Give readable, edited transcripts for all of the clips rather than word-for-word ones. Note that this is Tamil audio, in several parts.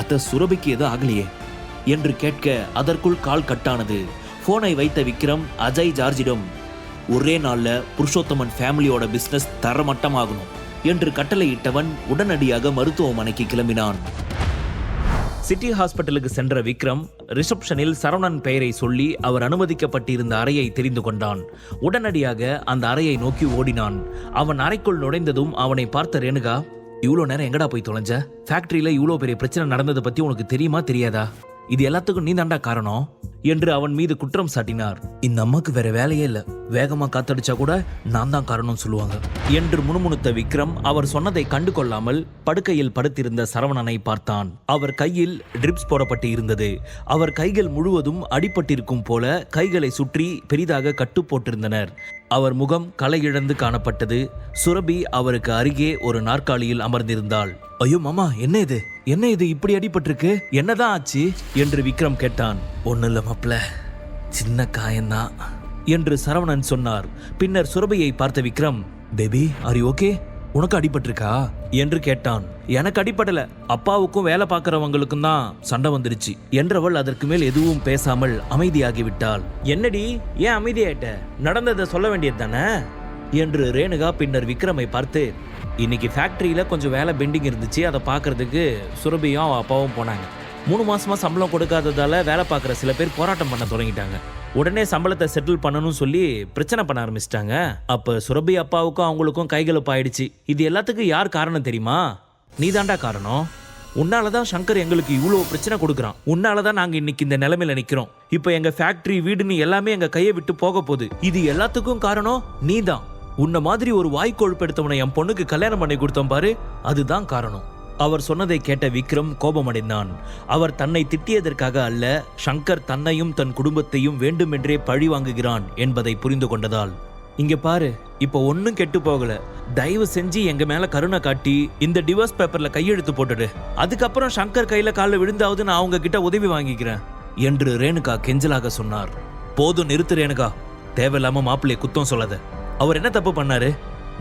அத்தை சுரபிக்கு எதுவும் ஆகலையே என்று கேட்க அதற்குள் கால் கட்டானது. போனை வைத்த விக்ரம் அஜய் ஜார்ஜிடம் ஒரே நாள்ல புருஷோத்தமன் ஃபேமிலியோட பிசினஸ் தரமட்டமாகணும் என்று கட்டளையிட்டவன் உடனடியாக மருத்துவமனைக்கு கிளம்பினான். சிட்டி ஹாஸ்பிட்டலுக்கு சென்ற விக்ரம் ரிசப்ஷனில் சரவணன் பெயரை சொல்லி அவர் அனுமதிக்கப்பட்டிருந்த அறையை தெரிந்து கொண்டான். உடனடியாக அந்த அறையை நோக்கி ஓடினான். அவன் அறைக்குள் நுழைந்ததும் அவனை பார்த்த ரேணுகா, இவ்வளோ நேரம் எங்கடா போய் தொலைஞ்ச? ஃபேக்டரியில இவ்வளோ பெரிய பிரச்சனை நடந்ததை பத்தி உனக்கு தெரியுமா தெரியாதா? இது எல்லாத்துக்கும் நீ தாண்டா காரணம் என்று அவன் மீது குற்றம் சாட்டினார். இந்த அம்மாக்கு வேற வேலையே இல்ல, வேகமா காத்தடிச்சா கூட நான் தான் காரணம் சொல்லுவாங்க என்று முணுமுணுத்த விக்ரம் அவர் சொன்னதை கண்டு கொள்ளாமல் படுக்கையில் படுத்திருந்த சரவணனை பார்த்தான். அவர் கையில் ட்ரிப்ஸ் போடப்பட்டு இருந்தது. அவர் கைகள் முழுவதும் அடிபட்டிருக்கும் போல கைகளை சுற்றி பெரிதாக கட்டு போட்டிருந்தனர். அவர் முகம் களை இழந்து காணப்பட்டது. சுரபி அவருக்கு அருகே ஒரு நாற்காலியில் அமர்ந்திருந்தாள். ஐயோ மாமா, என்ன இது இப்படி அடிபட்டிருக்கு? என்னதான் ஆச்சு என்று விக்ரம் கேட்டான். ஒன்னும் இல்ல மாப்ள, சின்ன காயம்தான் என்று சரவணன் சொன்னார். பின்னர் சுரபியை பார்த்த Vikram, baby are you okay? உனக்கு அடிபட்டிருக்கா என்று கேட்டான். எனக்கு அடிபடல, அப்பாவுக்கும் வேலை பார்க்கறவங்களுக்கும் தான் சண்டை வந்துருச்சு என்றவள் அதற்கு மேல் எதுவும் பேசாமல் அமைதியாகிவிட்டாள். என்னடி ஏன் அமைதியாயிட்ட? நடந்ததை சொல்ல வேண்டியது தானே என்று ரேணுகா பின்னர் விக்ரமை பார்த்து, இன்னைக்கு ஃபேக்டரியில கொஞ்சம் வேலை பெண்டிங் இருந்துச்சு, அதை பார்க்கறதுக்கு சுரபியும் அவன் அப்பாவும் போனாங்க. 3 மாசமா சம்பளம் கொடுக்காததால வேலை பார்க்குற சில பேர் போராட்டம் பண்ண தொடங்கிட்டாங்க. உடனே சம்பளத்தை செட்டில் பண்ணணும்னு சொல்லி பிரச்சனை பண்ண ஆரம்பிச்சிட்டாங்க. அப்ப சுரபி அப்பாவுக்கும் அவங்களுக்கும் கைகலப்பு ஆயிடுச்சு. இது எல்லாத்துக்கும் யார் காரணம் தெரியுமா? நீ தாண்டா காரணம். உன்னாலதான் சங்கர் எங்களுக்கு இவ்வளோ பிரச்சனை கொடுக்குறான். உன்னாலதான் நாங்க இன்னைக்கு இந்த நிலைமையில நிக்கிறோம். இப்ப எங்க ஃபேக்டரி வீடுன்னு எல்லாமே எங்க கையை விட்டு போக போகுது. இது எல்லாத்துக்கும் காரணம் நீ தான். உன்ன மாதிரி ஒரு வாய்க்கொழுப்பெடுத்தவனை என் பொண்ணுக்கு கல்யாணம் பண்ணி கொடுத்தோம் பாரு, அதுதான் காரணம். அவர் சொன்னதை கேட்ட விக்ரம் கோபமடைந்தான். அவர் தன்னை திட்டியதற்காக அல்ல, சங்கர் தன்னையும் தன் குடும்பத்தையும் வேண்டுமென்றே பழி வாங்குகிறான் என்பதை புரிந்து கொண்டதால். இங்க பாரு, இப்ப ஒன்னும் கெட்டு போகல. தயவு செஞ்சு எங்க மேல கருணை காட்டி இந்த டிவோர்ஸ் பேப்பர்ல கையெழுத்து போட்டுடு. அதுக்கப்புறம் சங்கர் கையில காலில் விழுந்தாவது நான் அவங்க கிட்ட உதவி வாங்கிக்கிறேன் என்று ரேணுகா கெஞ்சலாக சொன்னார். போதும் நிறுத்து ரேணுகா, தேவையில்லாம மாப்பிள்ளைய குத்தம் சொல்லாத. அவர் என்ன தப்பு பண்ணாரு?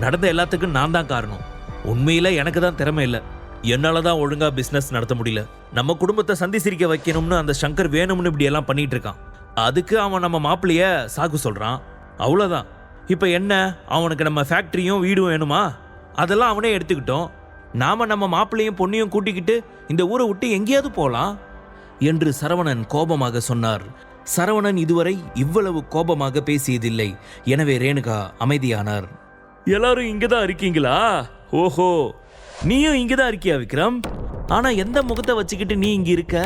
நடந்த எல்லாத்துக்கும் நான் தான் காரணம். உண்மையில எனக்கு தான் திறமை இல்லை, என்னாலதான் ஒழுங்கா பிசினஸ் நடத்த முடியல. நம்ம குடும்பத்தை சந்தி சிரிக்க வைக்கணும்னு அந்த சங்கர் வேணும்னு இப்படி எல்லாம் பண்ணிட்டு இருக்கான். அதுக்கு அவன் நம்ம மாப்பிள்ளைய சாக்கு சொல்றான், அவ்வளவுதான். இப்ப என்ன, அவனுக்கு நம்ம ஃபேக்டரியும் வீடும் வேணுமா? அதெல்லாம் அவனே எடுத்துக்கிட்டோம். நாம நம்ம மாப்பிள்ளையும் பொண்ணையும் கூட்டிக்கிட்டு இந்த ஊரை விட்டு எங்கேயாவது போலாம் என்று சரவணன் கோபமாக சொன்னார். சரவணன் இதுவரை இவ்வளவு கோபமாக பேசியதில்லை. எனவே ரேணுகா அமைதியானார். எல்லாரும் இங்கதான் இருக்கீங்களா? ஓஹோ, நீயும் இங்கதான் இருக்கியா விக்ரம்? ஆனா எந்த முகத்தை வச்சுக்கிட்டு நீ இங்க இருக்க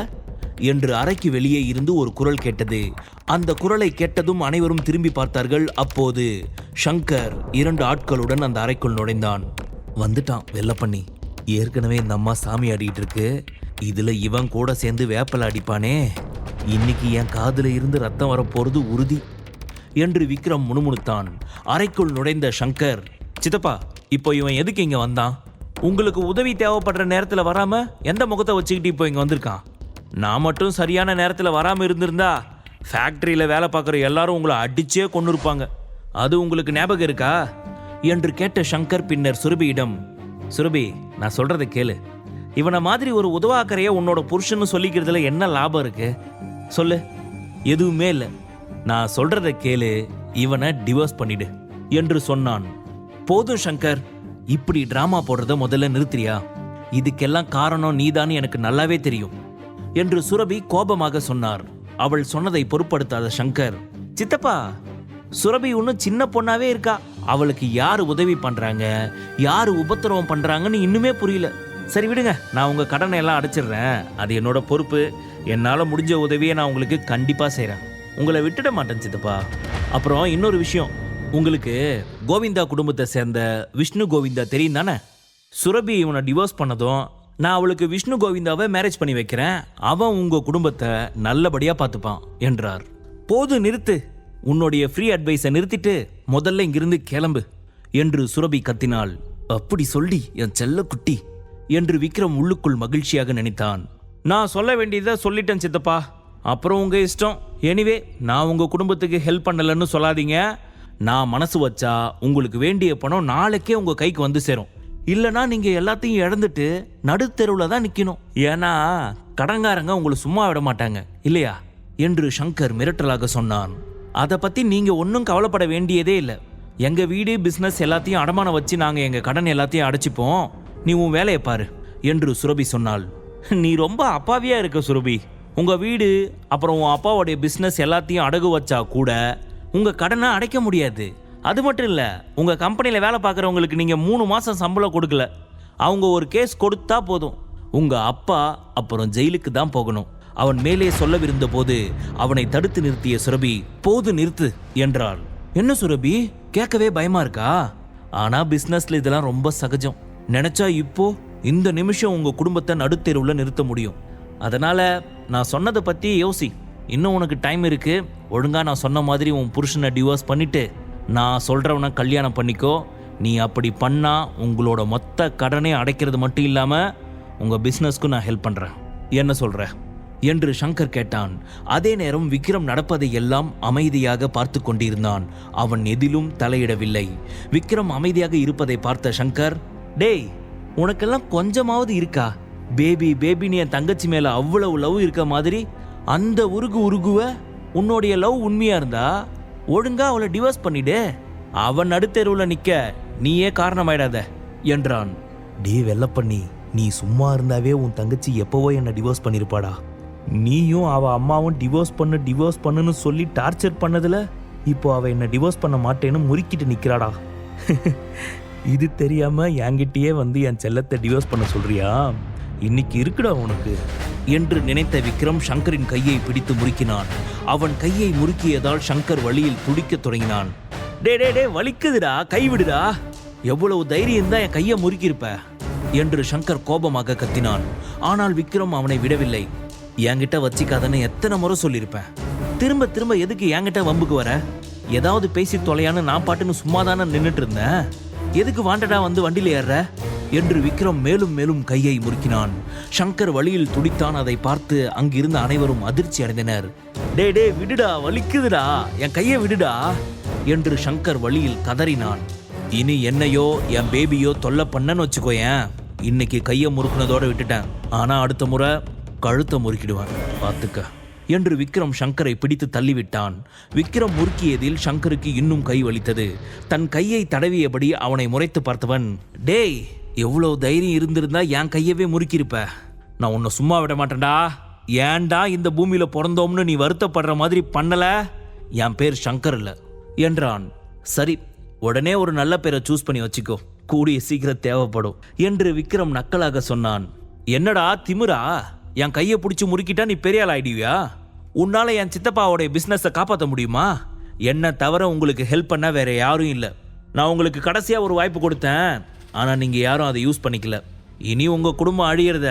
என்று அறைக்கு வெளியே இருந்து ஒரு குரல் கேட்டது. அந்த குரலை கேட்டதும் அனைவரும் திரும்பி பார்த்தார்கள். அப்போது சங்கர் 2 ஆட்களுடன் அந்த அறைக்குள் நுழைந்தான். வந்துட்டான் வெள்ள பண்ணி. ஏற்கனவே இந்த அம்மா சாமி ஆடிட்டு இருக்கு, இதுல இவன் கூட சேர்ந்து வேப்பல அடிப்பானே, இன்னைக்கு என் காதுல இருந்து ரத்தம் வரப்போறது உறுதி என்று விக்ரம் முணுமுணுத்தான். அறைக்குள் நுழைந்த சங்கர், சித்தப்பா இப்போ இவன் எதுக்கு இங்க வந்தான்? உங்களுக்கு உதவி தேவைப்படுற நேரத்துல வராம எந்த முகத்தை வச்சுக்கிட்டு இப்போ இங்க வந்திருக்கான்? நான் மட்டும் சரியான நேரத்துல வராம இருந்திருந்தா ஃபேக்டரியில வேலை பார்க்குற எல்லாரும் உங்களை அடிச்சே கொண்டு இருப்பாங்க. அது உங்களுக்கு ஞாபகம் இருக்கா என்று கேட்ட சங்கர் பின்னர் சுரபியிடம், சுரபி நான் சொல்றதை கேளு. இவனை மாதிரி ஒரு உதவாக்கரைய உன்னோட புருஷன்னு சொல்லிக்கிறதுல என்ன லாபம் இருக்கு சொல்லு? எதுவுமே இல்லை. நான் சொல்றத கேளு, இவனை டிவோர்ஸ் பண்ணிடு என்று சொன்னான். போதும் சங்கர், இப்படி டிராமா போடுறத முதல்ல நிறுத்தியா? இதுக்கெல்லாம் காரணம் நீதான்னு எனக்கு நல்லாவே தெரியும் என்று சுரபி கோபமாக சொன்னார். அவள் சொன்னதை பொருட்படுத்தாத சங்கர், சித்தப்பா சுரபி ஒன்னும் சின்ன பொண்ணாவே இருக்கா. அவளுக்கு யாரு உதவி பண்றாங்க, யாரு உபத்திரவம் பண்றாங்கன்னு இன்னுமே புரியல. சரி விடுங்க, நான் உங்க கடனை எல்லாம் அடைச்சிடுறேன். அது என்னோட பொறுப்பு. என்னால முடிஞ்ச உதவியை நான் உங்களுக்கு கண்டிப்பா செய்றேன். உங்களை விட்டுட மாட்டேன் சித்தப்பா. அப்புறம் இன்னொரு விஷயம், உங்களுக்கு கோவிந்தா குடும்பத்தை சேர்ந்த விஷ்ணு கோவிந்தா தெரியும் தானே? சுரபி இவனை டிவோர்ஸ் பண்ணதும் நான் அவளுக்கு விஷ்ணு கோவிந்தாவை மேரேஜ் பண்ணி வைக்கிறேன். அவன் உங்க குடும்பத்தை நல்லபடியா பார்த்துப்பான் என்றார். போது நிறுத்து, உன்னுடைய ஃப்ரீ அட்வைஸை நிறுத்திட்டு முதல்ல இங்கிருந்து கிளம்பு என்று சுரபி கத்தினாள். அப்படி சொல்லி என் செல்ல குட்டி என்று விக்ரம் உள்ளுக்குள் மகிழ்ச்சியாக நினைத்தான். நான் சொல்ல வேண்டியதை சொல்லிட்டேன் சித்தப்பா, அப்புறம் உங்க இஷ்டம். எனிவே நான் உங்க குடும்பத்துக்கு ஹெல்ப் பண்ணலன்னு சொல்லாதீங்க. நான் மனசு வச்சா உங்களுக்கு வேண்டிய பணம் நாளைக்கே உங்க கைக்கு வந்து சேரும். இல்லைனா நீங்க எல்லாத்தையும் இழந்துட்டு நடுத்தெருவில் தான் நிக்கணும். ஏன்னா கடன்காரங்க உங்களை சும்மா விட மாட்டாங்க இல்லையா என்று சங்கர் மிரட்டலாக சொன்னான். அதை பத்தி நீங்க ஒன்றும் கவலைப்பட வேண்டியதே இல்லை. எங்க வீடு பிசினஸ் எல்லாத்தையும் அடமானம் வச்சு நாங்க எங்க கடன் எல்லாத்தையும் அடைச்சிப்போம். நீ உன் வேலையை பாரு என்று சுரபி சொன்னாள். நீ ரொம்ப அப்பாவியா இருக்க சுரபி. உங்க வீடு அப்புறம் உன் அப்பாவுடைய பிசினஸ் எல்லாத்தையும் அடகு வச்சா கூட உங்க கடனை அடைக்க முடியாது. அது மட்டும் இல்ல, உங்க கம்பெனியில வேலை பார்க்குறவங்களுக்கு நீங்க 3 மாசம் சம்பளம் கொடுக்கல. அவங்க ஒரு கேஸ் கொடுத்தா போதும், உங்க அப்பா அப்புறம் ஜெயிலுக்கு தான் போகணும். அவன் மேலே சொல்லவிருந்த போது அவனை தடுத்து நிறுத்திய சுரபி, போது நிறுத்து என்றாள். என்ன சுரபி, கேட்கவே பயமா இருக்கா? ஆனா பிசினஸ்ல இதெல்லாம் ரொம்ப சகஜம். நினைச்சா இப்போ இந்த நிமிஷம் உங்க குடும்பத்தை நடுத்தெருவுல நிறுத்த முடியும். அதனால நான் சொன்னதை பத்தி யோசி. இன்னும் உனக்கு டைம் இருக்கு. ஒழுங்கா நான் சொன்ன மாதிரி உன் புருஷனை டிவோர்ஸ் பண்ணிட்டு நான் சொல்றவனை கல்யாணம் பண்ணிக்கோ. நீ அப்படி பண்ணா உங்களோட மொத்த கடனை அடைக்கிறது மட்டும் இல்லாம உங்க பிசினஸ்க்கு நான் ஹெல்ப் பண்றேன். என்ன சொல்ற என்று சங்கர் கேட்டான். அதே நேரம் விக்ரம் நடப்பதை எல்லாம் அமைதியாக பார்த்து கொண்டிருந்தான். அவன் எதிலும் தலையிடவில்லை. விக்ரம் அமைதியாக இருப்பதை பார்த்த சங்கர், டேய் உனக்கெல்லாம் கொஞ்சமாவது இருக்கா? பேபி பேபின்னு என் தங்கச்சி மேல அவ்வளவு லவ் இருக்க மாதிரி அந்த உருகுவ. உன்னுடைய லவ் உண்மையா இருந்தா ஒழுங்கா அவளை டிவோர்ஸ் பண்ணிடு. அவன் நடுத்தெருவுல நிக்க நீயே காரணமாயிடாத என்றான். டே வெள்ளப்பண்ணி, நீ சும்மா இருந்தாவே உன் தங்கச்சி எப்பவோ என்ன டிவோர்ஸ் பண்ணிருப்பாடா. நீயும் அவ அம்மாவும் டிவோர்ஸ் பண்ணுன்னு சொல்லி டார்ச்சர் பண்ணதுல இப்போ அவ என்ன டிவோர்ஸ் பண்ண மாட்டேன்னு முறுக்கிட்டு நிக்கிறாடா. இது தெரியாம என்கிட்டயே வந்து என் செல்லத்தை டிவோர்ஸ் பண்ண சொல்றியா? இன்னைக்கு இருக்குடா உனக்கு என்று நினைத்த விக்ரம் சங்கரின் கையை பிடித்து முறுக்கினான். அவன் கையை முறுக்கியதால் சங்கர் வழியில் துடிக்க தொடங்கினான். டே டே டே வலிக்குதுடா, கைவிடுடா. எவ்வளவு தைரியம் தான் என் கையை முறுக்கியிருப்ப என்று சங்கர் கோபமாக கத்தினான். ஆனால் விக்ரம் அவனை விடவில்லை. என்கிட்ட வச்சிக்காதன்னு எத்தனை முறை சொல்லியிருப்பேன். திரும்ப திரும்ப எதுக்கு என்கிட்ட வம்புக்கு வர? ஏதாவது பேசி தொலையான்னு நான் பாட்டுன்னு சும்மா தானே நின்றுட்டு இருந்தேன். எதுக்கு வாண்டடா வந்து வண்டியில் ஏற என்று விக்ரம் மேலும் மேலும் கையை முறுக்கினான். சங்கர் வழியில் துடித்தான். அதை பார்த்து அங்கிருந்த அனைவரும் அதிர்ச்சி அடைந்தனர். டே டே விடுடா, வலிக்குதுடா, என் கையை விடுடா என்று சங்கர் வழியில் கதறினான். இனி என்னையோ என் பேபியோ தொல்லை பண்ணன்னு வச்சுக்கோயேன். இன்னைக்கு கையை முறுக்குனதோட விட்டுட்டேன், ஆனா அடுத்த முறை கழுத்தை முறுக்கிடுவான் பார்த்துக்க என்று விக்ரம் சங்கரை பிடித்து தள்ளிவிட்டான். விக்ரம் முறுக்கியதில் சங்கருக்கு இன்னும் கை வலித்தது. தன் கையை தடவியபடி அவனை முறைத்து பார்த்தவன், டேய் எவ்வளவு தைரியம் இருந்திருந்தா என் கையவே முறுக்கியிருப்ப. நான் உன்னை சும்மா விட மாட்டேன்டா. ஏன்டா இந்த பூமியில பிறந்தோம்னு நீ வருத்தப்படுற மாதிரி பண்ணல? என் பேர் சங்கர் இல்ல என்றான். சரி, உடனே ஒரு நல்ல பேரை சூஸ் பண்ணி வச்சுக்கோ, கூடிய சீக்கிரம் தேவைப்படும் என்று விக்ரம் நக்கலாக சொன்னான். என்னடா திமிரா? என் கையை பிடிச்சி முறுக்கிட்டா நீ பெரிய ஆள் ஆயிடுவியா? உன்னால என் சித்தப்பாவோடைய பிசினஸை காப்பாற்ற முடியுமா? என்ன தவிர உங்களுக்கு ஹெல்ப் பண்ண வேற யாரும் இல்லை. நான் உங்களுக்கு கடைசியா ஒரு வாய்ப்பு கொடுத்தேன், ஆனா நீங்க யாரும் அதை யூஸ் பண்ணிக்கல. இனி உங்க குடும்பம் அழியறத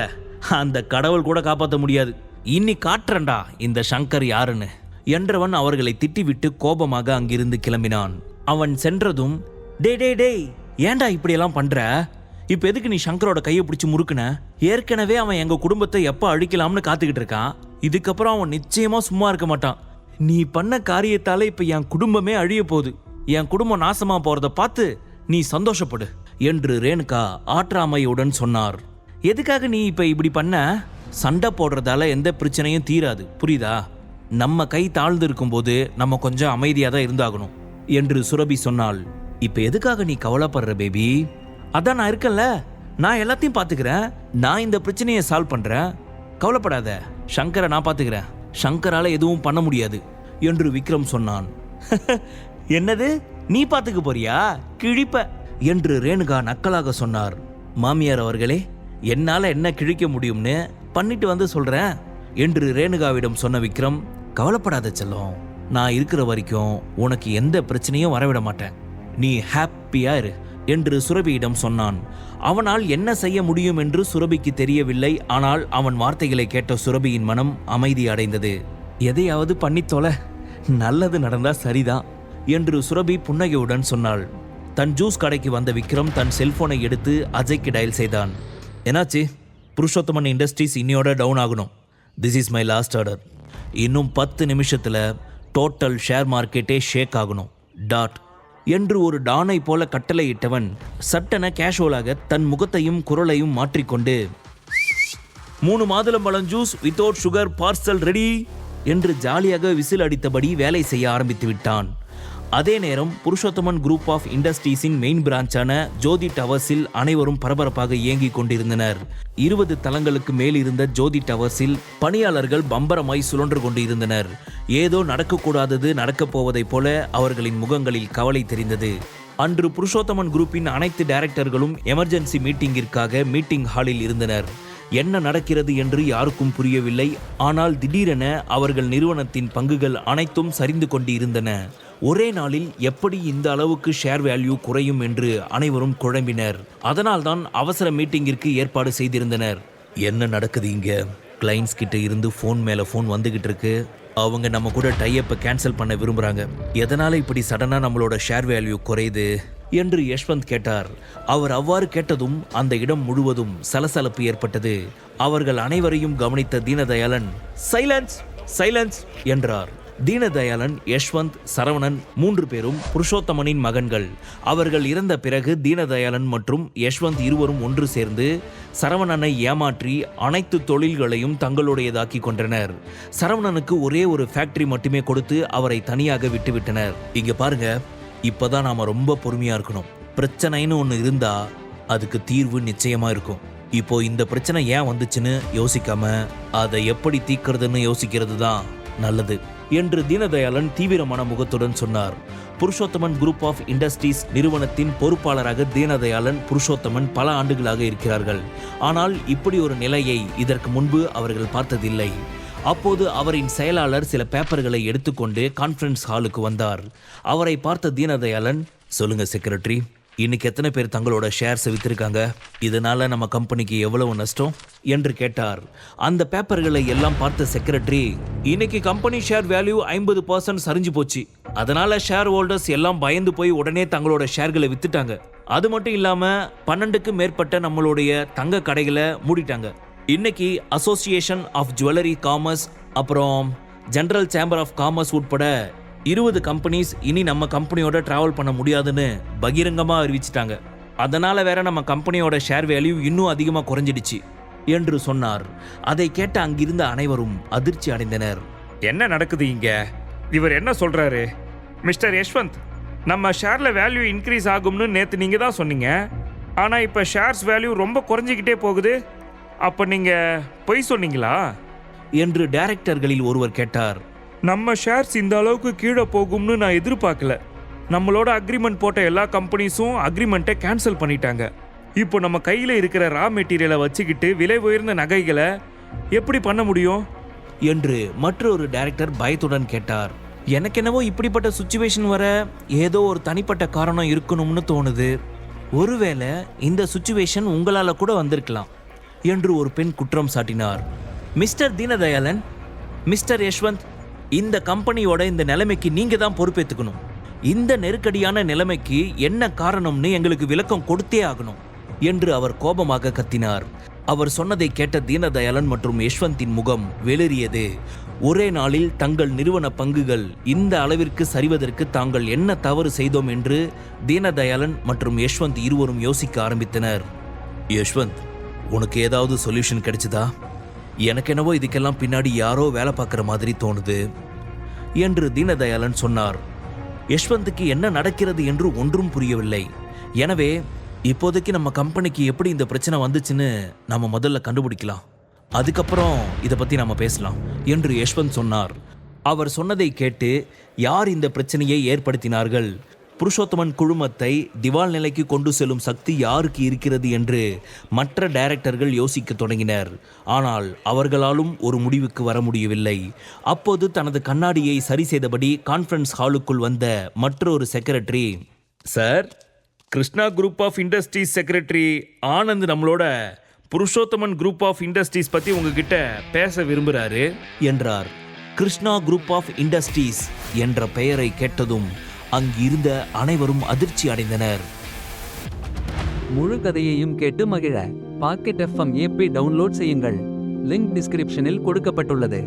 அந்த கடவுள் கூட காப்பாற்ற முடியாது. இனி காட்டுறண்டா இந்த சங்கர் யாருன்னு என்றவன் அவர்களை திட்டிவிட்டு கோபமாக அங்கிருந்து கிளம்பினான். அவன் சென்றதும், டே டே டேய் ஏன்டா இப்படியெல்லாம் பண்ற? இப்ப எதுக்கு நீ சங்கரோட கையை பிடிச்சி முறுக்குன? ஏற்கனவே அவன் எங்க குடும்பத்தை எப்ப அழிக்கலாம்னு காத்துக்கிட்டு இருக்கான். இதுக்கப்புறம் அவன் நிச்சயமா சும்மா இருக்க மாட்டான். நீ பண்ண காரியத்தால இப்ப என் குடும்பமே அழிய போகுது. என் குடும்பம் நாசமா போறத பார்த்து நீ சந்தோஷப்படு என்று ரேணுகா ஆற்றாமையுடன் சொன்னார். எதுக்காக நீ இப்ப இப்படி பண்ண? சண்டை போடுறதால எந்த பிரச்சனையும் தீராது, புரியுதா? நம்ம கை தாழ்ந்து இருக்கும் போது நம்ம கொஞ்சம் அமைதியா தான் இருந்தாகணும் என்று சுரபி சொன்னாள். இப்ப எதுக்காக நீ கவலைப்படுற பேபி? அதான் நான் இருக்கேன்ல, நான் எல்லாத்தையும் பாத்துக்கிறேன். நான் இந்த பிரச்சனையை சால்வ் பண்றேன், கவலைப்படாத. சங்கரை நான் பாத்துக்கிறேன், சங்கரால எதுவும் பண்ண முடியாது என்று விக்ரம் சொன்னான். என்னது, நீ பாத்துக்க போறியா? கிழிப்ப என்று ரேணுகா நக்கலாக சொன்னார். மாமியார் அவர்களே, என்னால என்ன கிழிக்க முடியும்னு பண்ணிட்டு வந்து சொல்றேன் என்று ரேணுகாவிடம் சொன்ன விக்ரம், கவலைப்படாத செல்லம், நான் இருக்கிற வரைக்கும் உனக்கு எந்த பிரச்சனையும் வரவிட மாட்டேன், நீ ஹாப்பியா இரு என்று சுரபியிடம் சொன்னான். அவனால் என்ன செய்ய முடியும் என்று சுரபிக்கு தெரியவில்லை. ஆனால் அவன் வார்த்தைகளை கேட்ட சுரபியின் மனம் அமைதி அடைந்தது. எதையாவது பண்ணித்தோல, நல்லது நடந்தா சரிதான் என்று சுரபி புன்னகையுடன் சொன்னாள். தன் ஜூஸ் கடைக்கு வந்த விக்ரம் தன் செல்போனை எடுத்து அஜய்க்கு டயல் செய்தான். என்னாச்சு? புருஷோத்தமன் இண்டஸ்ட்ரீஸ் இன்னையோட டவுன் ஆகணும். This is my last order. இன்னும் 10 நிமிஷத்துல டோட்டல் ஷேர் மார்க்கெட்டே ஷேக் ஆகணும். டாட் என்று ஒரு டானை போல கட்டளையிட்டவன் சட்டென கேஷுவலாக தன் முகத்தையும் குரலையும் மாற்றிக்கொண்டு 3 மாதுளம்பழம் juice without sugar parcel ready என்று ஜாலியாக விசில் அடித்தபடி வேலை செய்ய ஆரம்பித்து விட்டான். அதே நேரம் புருஷோத்தமன் குரூப் ஆஃப் இண்டஸ்ட்ரீஸின் மெயின் பிரான்ச்சான ஜோதி டவர்ஸில் அனைவரும் பரபரப்பாக இயங்கிக் கொண்டிருந்தனர். 20 தளங்களுக்கு மேல் இருந்த ஜோதி டவர்ஸில் பணியாளர்கள் பம்பரமாய் சுழன்று கொண்டிருந்தனர். ஏதோ நடக்கக்கூடாதது நடக்கப் போவதைப் போல அவர்களின் முகங்களில் கவலை தெரிந்தது. அன்று புருஷோத்தமன் குரூப்பின் அனைத்து டைரக்டர்களும் எமர்ஜென்சி மீட்டிங்கிற்காக மீட்டிங் ஹாலில் இருந்தனர். என்ன நடக்கிறது என்று யாருக்கும் புரியவில்லை. ஆனால் திடீரென அவர்கள் நிறுவனத்தின் பங்குகள் அனைத்தும் சரிந்து கொண்டு இருந்தன. ஒரே நாளில் எப்படி இந்த அளவுக்கு ஷேர் வேல்யூ குறையும் என்று அனைவரும் குழம்பினர். அதனால்தான் அவசர மீட்டிங்கிற்கு ஏற்பாடு செய்திருந்தனர். என்ன நடக்குது இங்க? கிளைண்ட்ஸ் கிட்ட இருந்து ஃபோன் மேல ஃபோன் வந்துகிட்டு இருக்கு. அவங்க நம்ம கூட டைப்பை கேன்சல் பண்ண விரும்புறாங்க. எதனால இப்படி சடனா நம்மளோட ஷேர் வேல்யூ குறையுது என்று யஷ்வந்த் கேட்டார். அவர் அவ்வாறு கேட்டதும் அந்த இடம் முழுவதும் சலசலப்பு ஏற்பட்டது. அவர்கள் அனைவரையும் கவனித்த தீனதயாளன் சைலன்ஸ் சைலன்ஸ் என்றார். தீனதயாளன், யஷ்வந்த், சரவணன் 3 பேரும் புருஷோத்தமனின் மகன்கள். அவர்கள் இறந்த பிறகு தீனதயாளன் மற்றும் யஷ்வந்த் இருவரும் ஒன்று சேர்ந்து சரவணனை ஏமாற்றி அனைத்து தொழில்களையும் தங்களுடையதாக்கி கொண்டனர். சரவணனுக்கு ஒரே ஒரு ஃபேக்டரி மட்டுமே கொடுத்து அவரை தனியாக விட்டுவிட்டனர். இங்க பாருங்க, இப்பதான் நாம ரொம்ப பொறுமையா இருக்கணும். பிரச்சனைன்னு ஒன்று இருந்தா அதுக்கு தீர்வு நிச்சயமா இருக்கும். இப்போ இந்த பிரச்சனை ஏன் வந்துச்சுன்னு யோசிக்காம அதை எப்படி தீர்க்கிறதுன்னு யோசிக்கிறது தான் நல்லது என்று தீனதயாளன் தீவிரமான முகத்துடன் சொன்னார். புருஷோத்தமன் குரூப் ஆஃப் இண்டஸ்ட்ரீஸ் நிறுவனத்தின் பொறுப்பாளராக தீனதயாளன், புருஷோத்தமன் பல ஆண்டுகளாக இருக்கிறார்கள். ஆனால் இப்படி ஒரு நிலையை இதற்கு முன்பு அவர்கள் பார்த்ததில்லை. அப்போது அவரின் செயலாளர் சில பேப்பர்களை எடுத்துக்கொண்டு கான்ஃபரன்ஸ் ஹாலுக்கு வந்தார். அவரை பார்த்த தீனதயாளன், சொல்லுங்க செக்ரட்டரி, இன்னைக்கு எத்தனை பேர் தங்களோட ஷேர்ஸை வித்திருக்காங்க? இதனால நம்ம கம்பெனிக்கு எவ்வளவு நஷ்டம் என்று கேட்டார். அந்த பேப்பர்களை எல்லாம் பார்த்த செக்ரட்டரி, இன்னைக்கு கம்பெனி ஷேர் வேல்யூ 50% சரிஞ்சு போச்சு. அதனால ஷேர் ஹோல்டர்ஸ் எல்லாம் பயந்து போய் உடனே தங்களோட ஷேர்களை வித்துட்டாங்க. அது மட்டும் இல்லாம 12க்கும் மேற்பட்ட நம்மளுடைய தங்க கடைகளை மூடிட்டாங்க. இன்னைக்கு அசோசியேஷன் ஆஃப் ஜுவல்லரி காமர்ஸ் அப்புறம் ஜெனரல் சேம்பர் ஆஃப் காமர்ஸ் உட்பட 20 கம்பெனிஸ் இனி நம்ம கம்பெனியோட டிராவல் பண்ண முடியாதுன்னு பகிரங்கமா அறிவிச்சிட்டாங்க. அதனால வேற நம்ம கம்பெனியோட ஷேர் வேல்யூ இன்னும் அதிகமாக குறைஞ்சிடுச்சு என்று சொன்னார். அதை கேட்ட அங்கிருந்த அனைவரும் அதிர்ச்சி அடைந்தனர். என்ன நடக்குது இங்க? இவர் என்ன சொல்றாரு? மிஸ்டர் யஷ்வந்த், நம்ம ஷேர்ல வேல்யூ இன்க்ரீஸ் ஆகும்னு நேற்று நீங்க தான் சொன்னீங்க. ஆனா இப்ப ஷேர்ஸ் வேல்யூ ரொம்ப குறைஞ்சிக்கிட்டே போகுது. அப்ப நீங்க பொய் சொன்னீங்களா என்று டைரக்டர்களில் ஒருவர் கேட்டார். நம்ம ஷேர்ஸ் இந்த அளவுக்கு கீழே போகும்னு நான் எதிர்பார்க்கல. நம்மளோட அக்ரிமெண்ட் போட்ட எல்லா கம்பெனிஸும் அக்ரிமெண்ட்டை கேன்சல் பண்ணிட்டாங்க. இப்போ நம்ம கையில் இருக்கிற ரா மெட்டீரியலை வச்சுக்கிட்டு விலை உயர்ந்த நகைகளை எப்படி பண்ண முடியும் என்று மற்றொரு டைரக்டர் பயத்துடன் கேட்டார். எனக்கு என்னவோ இப்படிப்பட்ட சுச்சுவேஷன் வர ஏதோ ஒரு தனிப்பட்ட காரணம் இருக்கணும்னு தோணுது. ஒருவேளை இந்த சுச்சுவேஷன் உங்களால கூட வந்திருக்கலாம் என்று ஒரு பெண் குற்றம் சாட்டினார். மிஸ்டர் தீனதயாளன், மிஸ்டர் யஷ்வந்த், இந்த கம்பெனியோட இந்த நிலைமைக்கு நீங்க தான் பொறுப்பேற்றுக்கணும். இந்த நெருக்கடியான நிலைமைக்கு என்ன காரணம்னு எங்களுக்கு விளக்கம் கொடுத்தே ஆகணும் என்று அவர் கோபமாக கத்தினார். அவர் சொன்னதை கேட்ட தீனதயாளன் மற்றும் யஷ்வந்தின் முகம் வெளிரியது. ஒரே நாளில் தங்கள் நிறுவன பங்குகள் இந்த அளவிற்கு சரிவதற்கு தாங்கள் என்ன தவறு செய்தோம் என்று தீனதயாளன் மற்றும் யஷ்வந்த் இருவரும் யோசிக்க ஆரம்பித்தனர். யஷ்வந்த், உனக்கு ஏதாவது சொல்யூஷன் கிடைச்சதா? எனக்கு என்னவோ இதுக்கெல்லாம் பின்னாடி யாரோ வேலை பார்க்குற மாதிரி தோணுது என்று தீனதயாளன் சொன்னார். யஷ்வந்துக்கு என்ன நடக்கிறது என்று ஒன்றும் புரியவில்லை. எனவே இப்போதைக்கு நம்ம கம்பெனிக்கு எப்படி இந்த பிரச்சனை வந்துச்சுன்னு நம்ம முதல்ல கண்டுபிடிக்கலாம், அதுக்கப்புறம் இதை பற்றி நம்ம பேசலாம் என்று யஷ்வந்த் சொன்னார். அவர் சொன்னதை கேட்டு யார் இந்த பிரச்சனையை ஏற்படுத்தினார்கள், புருஷோத்தமன் குழுமத்தை திவால் நிலைக்கு கொண்டு செல்லும் சக்தி யாருக்கு இருக்கிறது என்று மற்ற டைரக்டர்கள் யோசிக்க தொடங்கினர். ஆனால் அவர்களாலும் ஒரு முடிவுக்கு வர முடியவில்லை. அப்போது தனது கண்ணாடியை சரி செய்தபடி கான்ஃபரன்ஸ் ஹாலுக்குள் வந்த மற்றொரு secretary, sir, Krishna group of industries secretary Anand நம்மளோட புருஷோத்தமன் குரூப் ஆஃப் இண்டஸ்ட்ரீஸ் பற்றி உங்ககிட்ட பேச விரும்புகிறாரு என்றார். கிருஷ்ணா குரூப் ஆஃப் இண்டஸ்ட்ரீஸ் என்ற பெயரை கேட்டதும் அங்கிருந்த அனைவரும் அதிர்ச்சி அடைந்தனர். முழு கதையையும் கேட்டு மகிழ பாக்கெட் FM ஆப்பை டவுன்லோட் செய்யுங்கள். லிங்க் டிஸ்கிரிப்ஷனில் கொடுக்கப்பட்டுள்ளது.